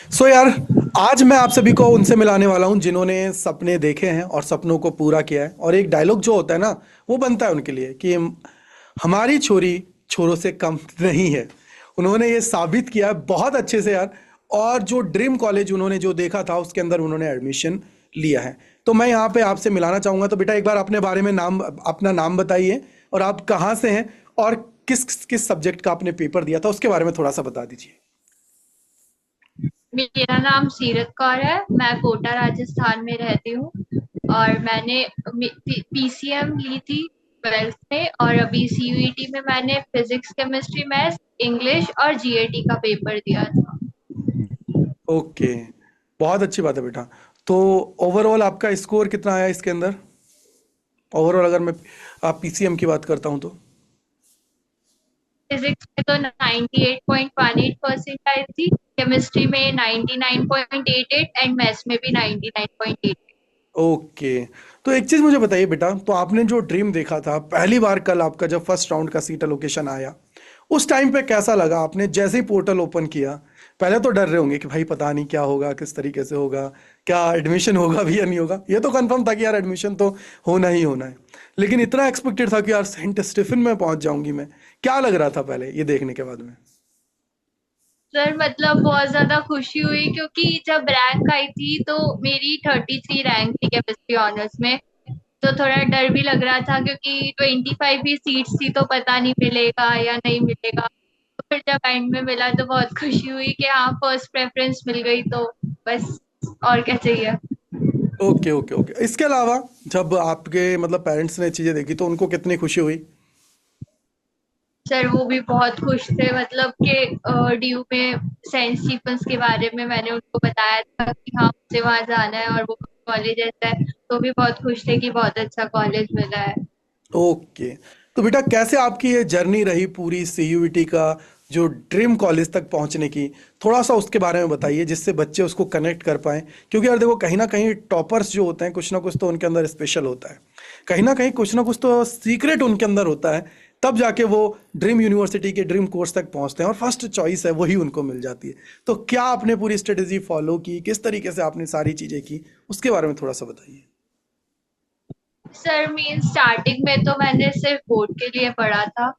यार, आज मैं आप सभी को उनसे मिलाने वाला हूं जिन्होंने सपने देखे हैं और सपनों को पूरा किया है। और एक डायलॉग जो होता है ना, वो बनता है उनके लिए कि हमारी छोरी छोरों से कम नहीं है। उन्होंने ये साबित किया है बहुत अच्छे से यार। और जो ड्रीम कॉलेज उन्होंने जो देखा था उसके अंदर उन्होंने एडमिशन लिया है। तो मैं यहाँ पे आपसे मिलाना चाहूंगा। तो बेटा, एक बार अपने बारे में अपना नाम बताइए, और आप कहाँ से हैं, और किस किस सब्जेक्ट का आपने पेपर दिया था उसके बारे में थोड़ा सा बता दीजिए। मेरा नाम सीरत कौर है। मैं कोटा राजस्थान में रहती हूँ और मैंने पीसीएम ली थी 12th में, और अभी सीयूईटी में मैंने फिजिक्स केमिस्ट्री मैथ्स इंग्लिश और जीएटी का पेपर दिया था। ओके, बहुत अच्छी बात है बेटा। तो ओवरऑल आपका स्कोर कितना आया इसके अंदर? ओवरऑल अगर मैं आप पीसीएम की बात करता हूँ तो। फिजिक्स में तो 98.18% आई थी, केमिस्ट्री में 99.88 एंड मैथ्स में भी 99.8। ओके, तो एक चीज मुझे बताइए बेटा, तो आपने जो ड्रीम देखा था पहली बार, कल आपका जब फर्स्ट राउंड का सीट एलोकेशन आया, उस टाइम पे कैसा लगा? आपने जैसे ही पोर्टल ओपन किया, पहले तो डर रहे होंगे कि भाई पता नहीं क्या होगा, किस तरीके से होगा, क्या एडमिशन होगा भी या नहीं होगा। ये तो कंफर्म था कि यार एडमिशन तो होना ही होना है, लेकिन इतना एक्सपेक्टेड था कि यार सेंट स्टीफन में पहुंच जाऊंगी मैं। क्या लग रहा था पहले ये देखने के बाद में? सर मतलब बहुत ज्यादा खुशी हुई क्योंकि जब रैंक आई थी तो मेरी 33 रैंक थी केमिस्ट्री ऑनर्स में। तो थोड़ा डर भी लग रहा था क्योंकि 25 ही सीट्स थी, तो पता नहीं मिलेगा या नहीं मिलेगा। तो फिर जब एंड में मिला तो बहुत खुशी हुई कि हाँ फर्स्ट प्रेफरेंस मिल गई, तो बस और क्या चाहिए। ओके ओके ओके, इसके अलावा जब आपके मतलब पेरेंट्स ने चीजें देखी तो उनको कितनी खुशी हुई? सर वो भी बहुत खुश थे, मतलब कि ड्यू में सेंट स्टीफंस के बारे में मैंने उनको बताया था कि हाँ मुझे वहां जाना है और वो कॉलेज ऐसा है, तो भी बहुत खुश थे कि बहुत अच्छा कॉलेज मिला है। ओके, तो बेटा कैसे आपकी ये जर्नी रही पूरी सीयूईटी का, जो ड्रीम कॉलेज तक पहुंचने की? थोड़ा सा उसके बारे में बताइए जिससे बच्चे उसको कनेक्ट कर पाएं। क्योंकि यार देखो, कहीं ना कहीं टॉपर्स जो होते हैं कुछ ना कुछ तो उनके अंदर स्पेशल होता है, कहीं ना कुछ तो सीक्रेट उनके अंदर होता है। तब जाके वो ड्रीम यूनिवर्सिटी के ड्रीम कोर्स तक पहुंचते हैं और फर्स्ट चॉइस है वही उनको मिल जाती है। तो क्या आपने पूरी स्ट्रेटेजी फॉलो की, किस तरीके से आपने सारी चीजें की, उसके बारे में थोड़ा सा बताइए। सर मेन स्टार्टिंग में तो मैंने सिर्फ बोर्ड के लिए पढ़ा था।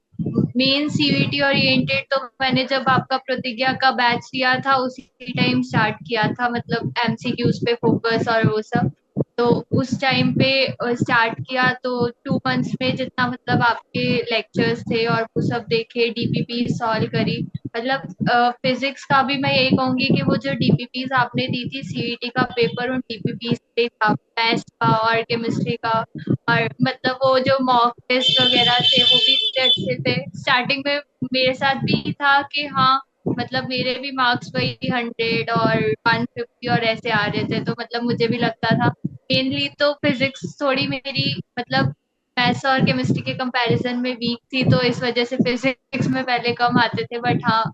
मेन सीवीटी ओरिएंटेड तो मैंने जब आपका प्रतिज्ञा का बैच लिया था उसी टाइम स्टार्ट किया था, मतलब एमसीक्यूज पे फोकस और वो सब। तो उस टाइम पे स्टार्ट किया तो 2 मंथ्स में जितना मतलब आपके लेक्चर्स थे और वो सब देखे, डीपीपी सॉल्व करी। मतलब फिजिक्स का भी मैं यही कहूंगी कि वो जो डीपीपीज आपने दी थी सीईटी का पेपर उन डीपीपीज पे था, मैथ्स का और केमिस्ट्री का। और मतलब वो जो मॉक टेस्ट वगैरह थे वो भी इतने अच्छे थे। स्टार्टिंग में मेरे साथ भी था कि हाँ मतलब मेरे भी मार्क्स वही 100 और 150 और ऐसे आ रहे थे, तो मतलब मुझे भी लगता था। मेनली तो फिजिक्स थोड़ी मेरी मतलब मैथ्स और केमिस्ट्री के कंपैरिजन में वीक थी, तो इस वजह से फिजिक्स में पहले कम आते थे, बट हाँ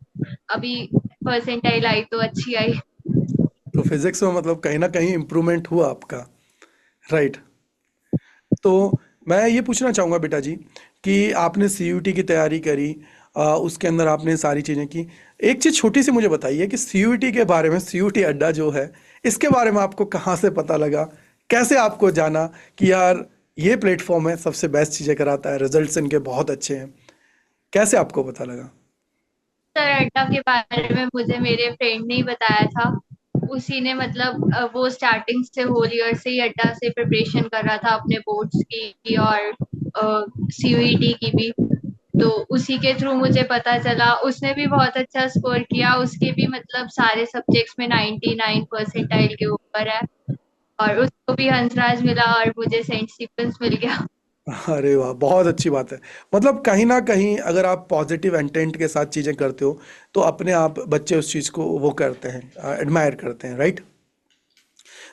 अभी परसेंटाइल आई तो अच्छी आई। तो फिजिक्स में मतलब कहीं ना कहीं इम्प्रूवमेंट हुआ आपका, राइट? तो मैं ये पूछना चाहूँगा बेटा जी, कि आपने सीयूटी की तैयारी करी, उसके अंदर आपने सारी चीज़ें की। एक चीज़ छोटी सी मुझे बताइए कि सीयूटी के बारे में, सीयूटी अड्डा जो है, इसके बारे में आपको कहाँ से पता लगा? कैसे आपको जाना कि यार ये प्लेटफॉर्म है, सबसे बेस्ट चीज़ें कराता है, रिजल्ट्स इनके बहुत अच्छे हैं? कैसे आपको पता लगा? सर अड्डा के बारे में मुझे मेरे फ्रेंड ने ही बताया था। उसी ने मतलब वो स्टार्टिंग से होल ईयर से ही अड्डा से प्रिपरेशन कर रहा था अपने बोर्ड्स की और सीयूईटी की भी। तो उसी के थ्रू मुझे पता चला, उसने भी बहुत अच्छा स्कोर किया, उसके भी मतलब सारे सब्जेक्ट्स में 99 परसेंटाइल के ऊपर है। और उसको भी हंसराज मिला और मुझे सेंट स्टीफंस मिल गया। अरे वाह, बहुत अच्छी बात है। मतलब कहीं ना कहीं अगर आप पॉजिटिव इंटेंट के साथ चीज़ें करते हो तो अपने आप बच्चे उस चीज़ को वो करते हैं, एडमायर करते हैं, राइट?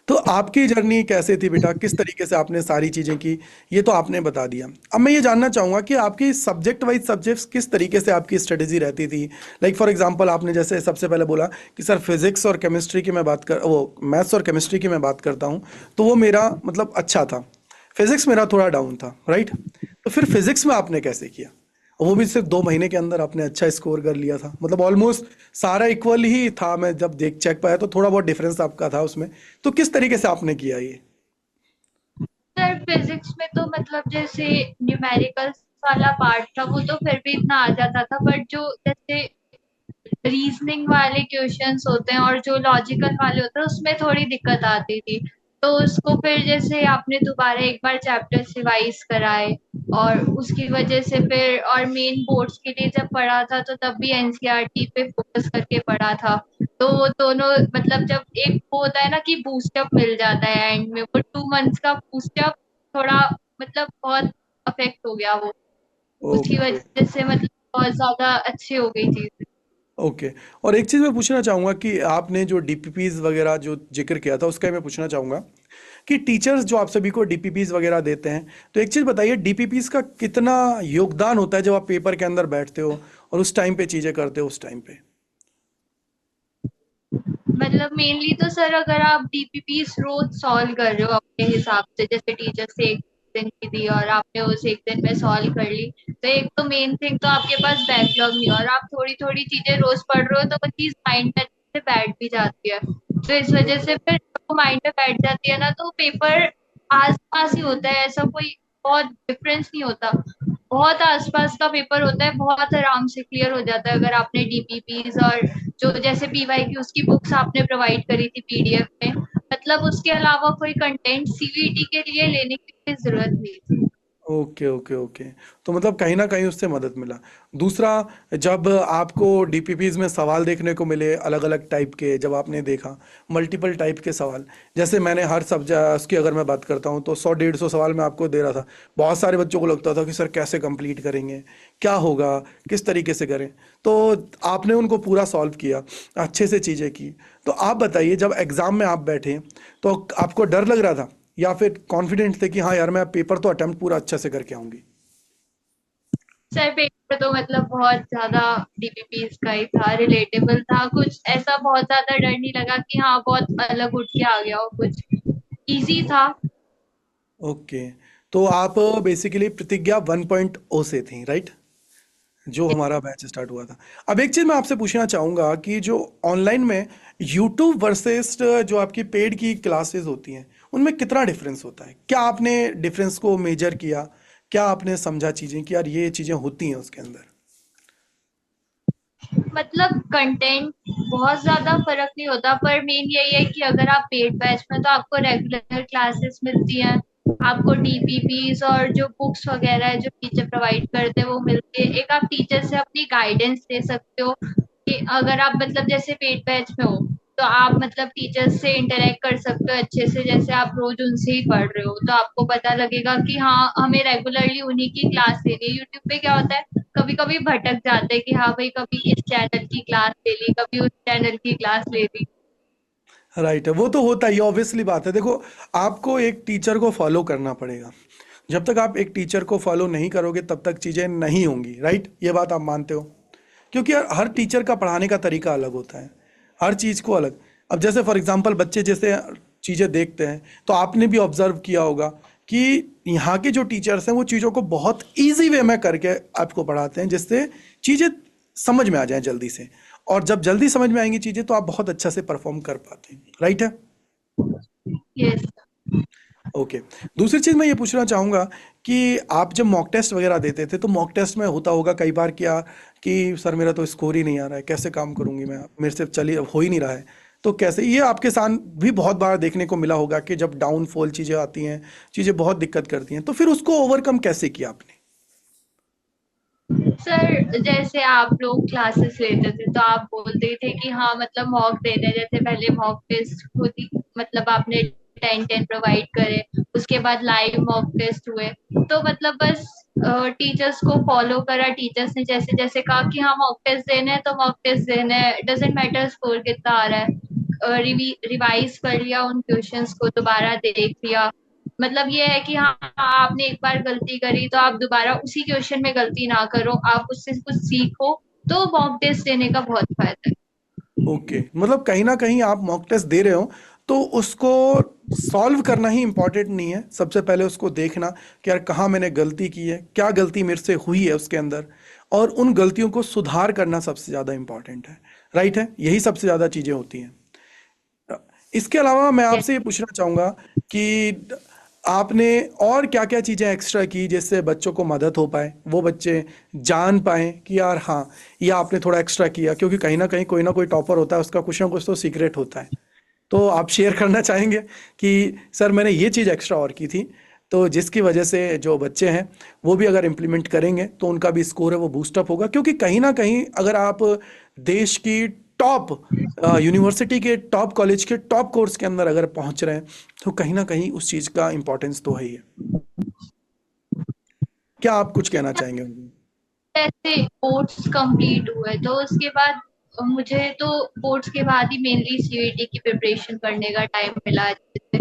तो आपकी जर्नी कैसे थी बेटा, किस तरीके से आपने सारी चीज़ें की, ये तो आपने बता दिया। अब मैं ये जानना चाहूँगा कि आपकी सब्जेक्ट वाइज सब्जेक्ट्स किस तरीके से आपकी स्ट्रेटेजी रहती थी। लाइक फॉर एग्जांपल, आपने जैसे सबसे पहले बोला कि सर फिजिक्स और केमिस्ट्री की मैं बात कर वो मैथ्स और केमिस्ट्री की मैं बात करता हूँ, तो वो मेरा मतलब अच्छा था। फिजिक्स मेरा थोड़ा डाउन था, राइट? तो फिर फिजिक्स में आपने कैसे किया, वो भी सिर्फ 2 महीने के अंदर आपने अच्छा स्कोर कर लिया था, मतलब ऑलमोस्ट सारा इक्वल ही था। मैं जब देख चेक पाया तो थोड़ा बहुत डिफरेंस आपका था उसमें। तो किस तरीके से आपने किया ये? सर फिजिक्स में तो मतलब जैसे न्यूमेरिकल्स वाला पार्ट था वो तो फिर भी इतना आ जाता था, बट जो जैसे रीजनिंग वाले क्वेश्चंस होते हैं और जो लॉजिकल वाले होते हैं उसमें थोड़ी दिक्कत आती थी। तो उसको फिर जैसे आपने दोबारा एक बार चैप्टर रिवाइज कराए और उसकी वजह से फिर, और मेन बोर्ड्स के लिए जब पढ़ा था तो तब भी एनसीईआरटी पे फोकस करके पढ़ा था। तो वो दोनों मतलब जब एक वो होता है ना कि बूस्टअप मिल जाता है एंड में, वो 2 मंथ्स का बूस्टअप थोड़ा मतलब बहुत अफेक्ट हो गया वो, उसकी ओके। वजह से मतलब बहुत ज्यादा अच्छी हो गई चीज। ओके। और एक चीज़ मैं पूछना चाहूँगा कि आपने जो डीपीपीज वगैरह जो जिक्र किया था उसका मैं पूछना चाहूँगा कि टीचर्स जो आप सभी को डीपीपीज वगैरह देते हैं, तो एक चीज़ बताइए, डीपीपीज का कितना योगदान होता है जब आप पेपर के अंदर बैठते हो और उस टाइम पे चीज़ें करते हो उस टाइम पे? मतलब मेनली तो सर अगर आप डीपीपी रोज सॉल्व कर रहे हो अपने हिसाब से, जैसे टीचर से एक दिन की दी और आपने उस एक दिन में सॉल्व कर ली, तो एक तो मेन थिंग तो आपके पास बैकलॉग नहीं है और आप थोड़ी थोड़ी चीजें रोज पढ़ रहे हो तो वो चीज माइंड में अच्छे से बैठ भी जाती है। तो इस वजह से फिर जब वो माइंड में बैठ जाती है ना तो पेपर आस पास ही होता है, ऐसा कोई बहुत डिफरेंस नहीं होता। बहुत आसपास का पेपर होता है, बहुत आराम से क्लियर हो जाता है अगर आपने डीपीपीज और जो जैसे पीवाईक्यूज की बुक्स आपने प्रोवाइड करी थी पीडीएफ में, मतलब उसके अलावा कोई कंटेंट सीवीटी के लिए लेने की कोई जरूरत नहीं थी। Okay okay okay. तो मतलब कहीं ना कहीं उससे मदद मिला। दूसरा, जब आपको डीपीपीज में सवाल देखने को मिले अलग अलग टाइप के, जब आपने देखा मल्टीपल टाइप के सवाल, जैसे मैंने हर सब्जेक्ट उसकी अगर मैं बात करता हूँ तो 100-150 सवाल मैं आपको दे रहा था। बहुत सारे बच्चों को लगता था कि सर कैसे कंप्लीट करेंगे, क्या होगा, किस तरीके से करें। तो आपने उनको पूरा सॉल्व किया, अच्छे से चीज़ें की। तो आप बताइए, जब एग्ज़ाम में आप बैठे तो आपको डर लग रहा था या फिर कॉन्फिडेंट थे कि हाँ यार मैं पेपर तो अटेम्प्ट पूरा अच्छे से करके आऊंगी? सर पेपर तो मतलब बहुत ज्यादा डीपीपीज का ही था, रिलेटेबल था, कुछ ऐसा बहुत ज्यादा डर नहीं लगा कि हाँ बहुत अलग उठ के आ गया हो, कुछ इजी था। ओके। तो आप बेसिकली प्रतिज्ञा 1.0 से थी, राइट? जो हमारा बैच स्टार्ट हुआ था। अब एक चीज़ मैं आपसे पूछना चाहूँगा कि जो ऑनलाइन में यूट्यूब वर्सेस जो आपकी पेड की क्लासेस होती हैं, उनमें कितना डिफरेंस होता है? क्या आपने डिफरेंस को मेजर किया? क्या आपने समझा चीज़ें कि यार ये चीज़ें होती हैं उसके अंदर? मतलब कंटेंट बहुत ज्यादा फर्क नहीं होता, पर मेन यही है कि अगर आप पेड बैच में तो आपको रेगुलर क्लासेस मिलती हैं, आपको डीपीपीज और जो बुक्स वगैरह है जो टीचर प्रोवाइड करते हैं वो मिलती है, एक आप टीचर से अपनी गाइडेंस ले सकते हो कि अगर आप मतलब जैसे पेड बैच में हो तो आप मतलब टीचर्स से इंटरेक्ट कर सकते हो अच्छे से, जैसे आप रोज उनसे ही पढ़ रहे हो तो आपको पता लगेगा कि हाँ हमें रेगुलरली उन्हीं की क्लास लेनी है। यूट्यूब पे क्या होता है कभी कभी भटक जाते हैं कि हाँ भाई कभी इस चैनल की क्लास ले ली, कभी उस चैनल की क्लास ले ली। राइट है, वो तो होता ही, ऑब्वियसली बात है। देखो, आपको एक टीचर को फॉलो करना पड़ेगा। जब तक आप एक टीचर को फॉलो नहीं करोगे तब तक चीज़ें नहीं होंगी, राइट? ये बात आप मानते हो? क्योंकि यार हर टीचर का पढ़ाने का तरीका अलग होता है, हर चीज़ को अलग। अब जैसे फॉर एग्जांपल बच्चे जैसे चीज़ें देखते हैं, तो आपने भी ऑब्जर्व किया होगा कि यहाँ के जो टीचर्स हैं वो चीज़ों को बहुत इजी वे में करके आपको पढ़ाते हैं, जिससे चीज़ें समझ में आ जाएं जल्दी से। और जब जल्दी समझ में आएंगी चीज़ें तो आप बहुत अच्छा से परफॉर्म कर पाते हैं, राइट है? यस। ओके। दूसरी चीज़ मैं ये पूछना चाहूँगा कि आप जब मॉक टेस्ट वगैरह देते थे तो मॉक टेस्ट में होता होगा कई बार क्या कि सर मेरा तो स्कोर ही नहीं आ रहा है, कैसे काम करूँगी मैं, मेरे से चलिए हो ही नहीं रहा है। तो कैसे, ये आपके साथ भी बहुत बार देखने को मिला होगा कि जब डाउनफॉल चीज़ें आती हैं, चीज़ें बहुत दिक्कत करती हैं, तो फिर उसको ओवरकम कैसे किया आपने? सर जैसे आप लोग क्लासेस लेते थे तो आप बोलते थे कि हाँ मतलब मॉक देते हैं, जैसे पहले मॉक टेस्ट खुद ही मतलब आपने 10-10 प्रोवाइड करे, उसके बाद लाइव मॉक टेस्ट हुए, तो मतलब बस टीचर्स को फॉलो करा, टीचर्स ने जैसे जैसे कहा कि हाँ मॉक टेस्ट देने हैं तो मॉक टेस्ट देने हैं, डजेंट मैटर स्कोर कितना आ रहा है, रिवाइज कर लिया उन क्वेश्चंस को, दोबारा देख लिया। मतलब ये है कि हाँ आपने एक बार गलती करी तो आप दोबारा उसी क्वेश्चन में गलती ना करो, आप उससे कुछ सीखो, तो मॉक टेस्ट देने का बहुत फायदा है। ओके, मतलब कहीं ना कहीं आप मॉक टेस्ट दे रहे हो तो उसको सॉल्व करना ही इंपॉर्टेंट नहीं है, सबसे पहले उसको देखना कि यार कहाँ मैंने गलती की है, क्या गलती मेरे से हुई है उसके अंदर, और उन गलतियों को सुधार करना सबसे ज़्यादा इम्पॉर्टेंट है। राइट है, यही सबसे ज़्यादा चीज़ें होती हैं। इसके अलावा मैं आपसे ये पूछना चाहूँगा कि आपने और क्या क्या चीज़ें एक्स्ट्रा की जिससे बच्चों को मदद हो पाए, वो बच्चे जान पाए कि यार हाँ, ये आपने थोड़ा एक्स्ट्रा किया, क्योंकि कहीं ना कोई टॉपर होता है, उसका कुछ ना कुछ तो सीक्रेट होता है। तो आप शेयर करना चाहेंगे कि सर मैंने ये चीज़ एक्स्ट्रा और की थी, तो जिसकी वजह से जो बच्चे हैं वो भी अगर इम्प्लीमेंट करेंगे तो उनका भी स्कोर है वो बूस्टअप होगा, क्योंकि कहीं ना कहीं अगर आप देश की टॉप यूनिवर्सिटी के टॉप कॉलेज के टॉप कोर्स के अंदर अगर पहुंच रहे हैं तो कहीं ना कहीं उस चीज़ का इम्पोर्टेंस तो है ही है। क्या आप कुछ कहना चाहेंगे उनको? ऐसे बोर्ड्स कंप्लीट हुए तो उसके बाद मुझे तो बोर्ड्स के बाद ही मेनली सीयूईटी की प्रिपरेशन करने का टाइम मिला अच्छे से।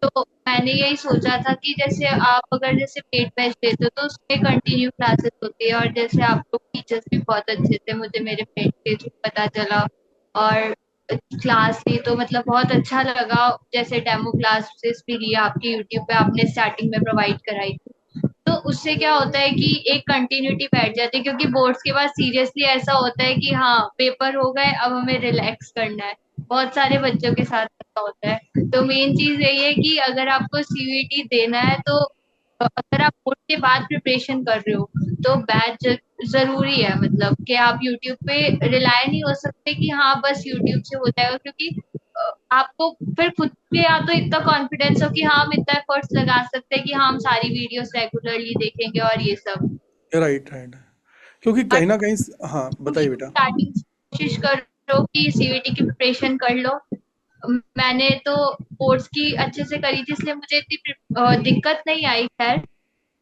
तो मैंने यही सोचा था कि जैसे आप अगर जैसे पेड बैच लेते हो तो उसमें कंटिन्यू क्लासेस होती है, और जैसे आप लोग टीचर्स भी बहुत अच्छे थे, मुझे मेरे फ्रेंड के थ्रू पता चला। और क्लास ली तो मतलब बहुत अच्छा लगा, जैसे डेमो क्लासेस भी ली आपकी यूट्यूब पे आपने स्टार्टिंग में प्रोवाइड कराई थी। तो उससे क्या होता है कि एक कंटिन्यूटी बैठ जाती है, क्योंकि बोर्ड्स के बाद सीरियसली ऐसा होता है कि हाँ पेपर हो गए, अब हमें रिलैक्स करना है। बहुत सारे बच्चों के साथ ऐसा होता है। तो मेन चीज यही है कि अगर आपको सीयूईटी देना है तो अगर आप बोर्ड के बाद प्रिपरेशन कर रहे हो तो बैच जरूरी है, मतलब कि आप यूट्यूब पे रिलाय नहीं हो सकते कि हाँ बस यूट्यूब से हो जाएगा, क्योंकि आपको फिर खुद पे या तो इतना कॉन्फिडेंस हो कि हाँ हम इतना एफर्ट्स लगा सकते हैं कि हाँ हम सारी वीडियोस रेगुलरली देखेंगे और ये सब। राइट राइट, क्योंकि और कहीं ना कहीं हाँ बताइए बेटा। स्टार्टिंग से कोशिश करो कि सीयूईटी की प्रिपरेशन कर लो। मैंने तो कोर्स की अच्छे से करी थी, इसलिए मुझे इतनी दिक्कत नहीं आई खैर।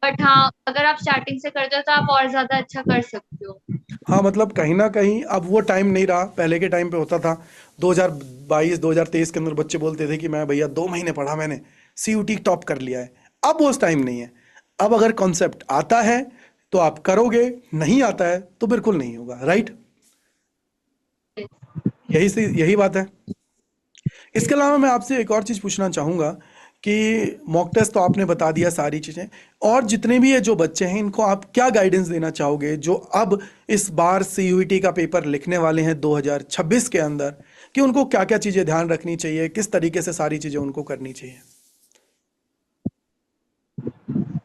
बट हाँ अगर आप स्टार्टिंग से करते हो तो आप और ज्यादा अच्छा कर सकते हो। हाँ मतलब कहीं ना कहीं अब वो टाइम नहीं रहा, पहले के टाइम पे होता था 2022 2023 के अंदर बच्चे बोलते थे कि मैं भैया 2 महीने पढ़ा मैंने, सीयूटी टॉप कर लिया है। अब वो उस टाइम नहीं है। अब अगर कॉन्सेप्ट आता है तो आप करोगे, नहीं आता है तो बिल्कुल नहीं होगा। राइट, यही बात है। इसके अलावा मैं आपसे एक और चीज़ पूछना चाहूँगा कि मॉक टेस्ट तो आपने बता दिया सारी चीज़ें, और जितने भी ये जो बच्चे हैं इनको आप क्या गाइडेंस देना चाहोगे जो अब इस बार सीयूईटी का पेपर लिखने वाले हैं 2026 के अंदर, कि उनको क्या क्या चीज़ें ध्यान रखनी चाहिए, किस तरीके से सारी चीज़ें उनको करनी चाहिए?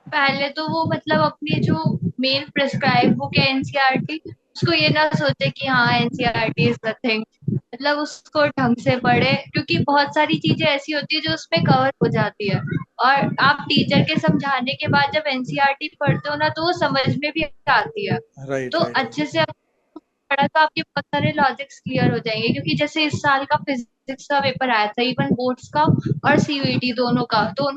पहले तो वो मतलब अपनी जो मेन प्रिस्क्राइब बुक है एनसीईआरटी, उसको ये ना सोचे कि हाँ एनसीईआरटी इज नथिंग, मतलब उसको ढंग से पढ़े, क्योंकि बहुत सारी चीजें ऐसी होती है जो उसमें कवर हो जाती है। और आप टीचर के समझाने के बाद जब एनसीईआरटी पढ़ते हो ना तो वो समझ में भी आती है। राइट तो राइट राइट। अच्छे से पढ़ा तो आपके बहुत सारे लॉजिक्स क्लियर हो जाएंगे, क्योंकि जैसे इस साल का फिजिक्स का पेपर आया था, इवन बोर्ड्स का और सीयूईटी दोनों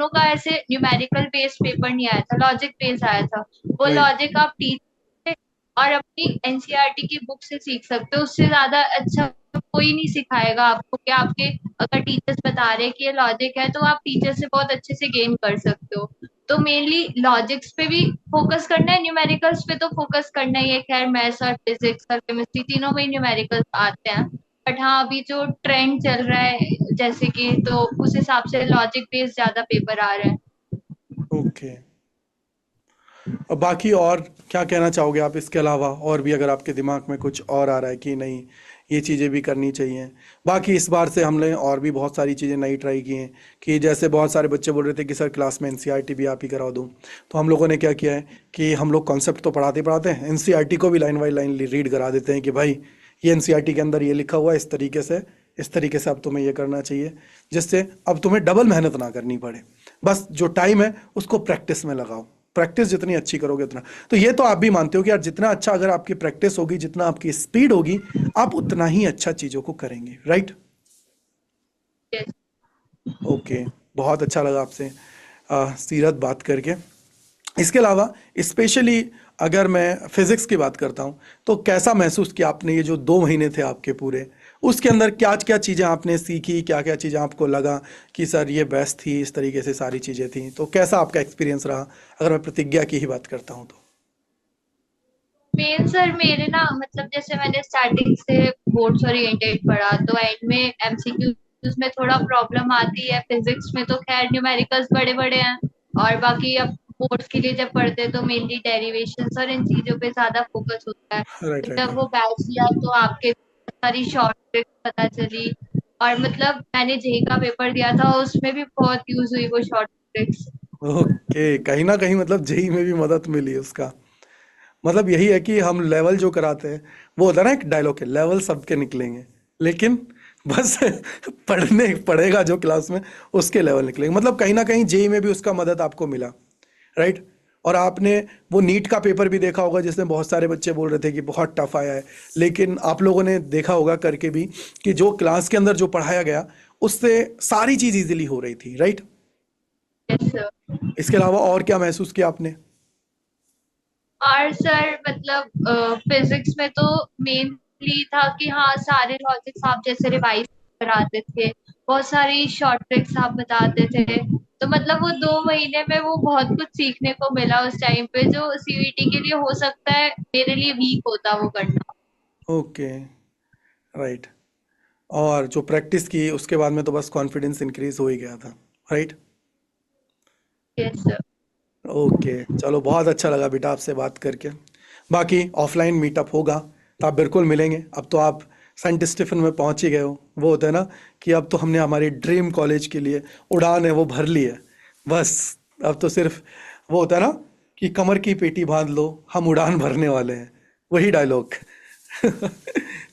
का ऐसे न्यूमेरिकल बेस्ड पेपर नहीं आया था, लॉजिक बेस्ड आया था। वो वही। लॉजिक आप टीचर और अपनी एनसीईआरटी की बुक से सीख सकते हो, उससे ज्यादा अच्छा कोई नहीं सिखाएगा आपको। कि आपके अगर टीचर्स बता रहे हैं कि ये लॉजिक है तो आप टीचर से बहुत अच्छे से गेन कर सकते हो। तो मेनली लॉजिक्स पे भी फोकस करना है, न्यूमेरिकल्स पे तो फोकस करना ही है। खैर मैथ्स और फिजिक्स और केमिस्ट्री तीनों में न्यूमेरिकल्स आते हैं। बट हाँ अभी जो ट्रेंड चल रहा है जैसे कि, तो उस हिसाब से लॉजिक बेस्ड ज्यादा पेपर आ रहे हैं। ओके। और बाकी और क्या कहना चाहोगे आप इसके अलावा, और भी अगर आपके दिमाग में कुछ और आ रहा है कि नहीं ये चीज़ें भी करनी चाहिए? बाकी इस बार से हमने और भी बहुत सारी चीज़ें नई ट्राई की हैं, कि जैसे बहुत सारे बच्चे बोल रहे थे कि सर क्लास में एनसीईआरटी भी आप ही करा दूँ। तो हम लोगों ने क्या किया है कि हम लोग कॉन्सेप्ट तो पढ़ाते पढ़ाते हैं, एनसीईआरटी को भी लाइन बाई लाइन रीड करा देते हैं कि भाई ये एनसीईआरटी के अंदर ये लिखा हुआ है इस तरीके से अब तुम्हें ये करना चाहिए, जिससे अब तुम्हें डबल मेहनत ना करनी पड़े। बस जो टाइम है उसको प्रैक्टिस में लगाओ, प्रैक्टिस जितनी अच्छी करोगे उतना। तो ये तो आप भी मानते हो कि यार जितना अच्छा अगर आपकी प्रैक्टिस होगी, जितना आपकी स्पीड होगी, आप उतना ही अच्छा चीज़ों को करेंगे। राइट। Yes. ओके, बहुत अच्छा लगा आपसे सीरत बात करके। इसके अलावा स्पेशली अगर मैं फिजिक्स की बात करता हूँ, तो कैसा महसूस किया आपने ये जो 2 महीने थे आपके पूरे, उसके अंदर क्या क्या चीज़ें आपने सीखी, क्या क्या चीज़ें आपको लगा कि सर ये बेस्ट थी, इस तरीके से सारी चीज़ें थी, तो कैसा आपका एक्सपीरियंस रहा अगर मैं प्रतिज्ञा की ही बात करता हूँ तो? मेन सर मेरे ना मतलब जैसे मैंने स्टार्टिंग से बोर्ड्स ओरिएंटेड पढ़ा तो एंड में एमसीक्यूज में थोड़ा प्रॉब्लम आती है। फिजिक्स में तो खैर न्यूमेरिकल्स बड़े बड़े हैं, और बाकी अब बोर्ड्स के लिए जब पढ़ते हैं तो मेनली डेरिवेशंस और इन चीजों पे ज्यादा फोकस होता है। राइट राइट जब राइट। वो बैच लिया तो आपके सारी शॉर्ट ट्रिक्स पता चली, और मतलब मैंने जेई का पेपर दिया था उसमें भी बहुत यूज हुई वो शॉर्ट ट्रिक्स। ओके, कहीं ना कहीं मतलब जेई में भी मदद मिली उसका। मतलब यही है कि हम लेवल जो कराते हैं, वो होता है ना, एक डायलॉग है, लेवल सबके निकलेंगे, लेकिन बस पढ़ने पढ़ेगा जो क्लास में, उसके लेवल निकलेंगे। मतलब कहीं ना कहीं जेई में भी उसका मदद आपको मिला, राइट। और आपने वो नीट का पेपर भी देखा होगा, जिसमें बहुत सारे बच्चे बोल रहे थे कि बहुत टफ आया है, लेकिन आप लोगों ने देखा होगा करके भी कि जो क्लास के अंदर जो पढ़ाया गया, उससे सारी चीज़ इजीली हो रही थी, राइट। Yes sir. इसके अलावा और क्या महसूस किया आपने? और सर मतलब फिजिक्स में तो मेनली था कि हाँ सारे लॉजिक्स आप जैसे रिवाइज कराते थे, बहुत सारी शॉर्ट ट्रिक्स आप बताते थे, तो मतलब वो 2 महीने में वो बहुत कुछ सीखने को मिला उस टाइम पे, जो सीवीटी के लिए हो सकता है मेरे लिए वीक होता वो करना। Okay, right. और जो प्रैक्टिस की उसके बाद में तो बस कॉन्फिडेंस इंक्रीज हो ही गया था, राइट। Yes sir. ओके, चलो बहुत अच्छा लगा बेटा आपसे बात करके। बाकी ऑफलाइन मीटअप होगा तो आप बिल्कुल मिलेंगे। अब तो आप सेंट स्टीफन में पहुंच ही गए हो, वो होता है ना कि अब तो हमने हमारी ड्रीम कॉलेज के लिए उड़ान है वो भर ली है। बस अब तो सिर्फ वो होता है ना कि कमर की पेटी बांध लो, हम उड़ान भरने वाले हैं, वही डायलॉग।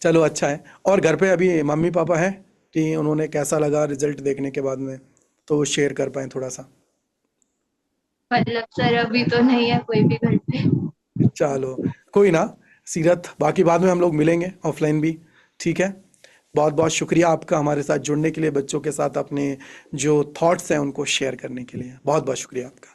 चलो अच्छा है। और घर पे अभी मम्मी पापा हैं कि उन्होंने कैसा लगा रिजल्ट देखने के बाद में, तो वो शेयर कर पाएँ थोड़ा सा। मतलब सर अभी तो नहीं है कोई भी घर पे। चलो कोई ना, सीरत, बाकी बाद में हम लोग मिलेंगे ऑफलाइन भी, ठीक है। बहुत बहुत शुक्रिया आपका हमारे साथ जुड़ने के लिए, बच्चों के साथ अपने जो थॉट्स हैं उनको शेयर करने के लिए, बहुत बहुत शुक्रिया आपका।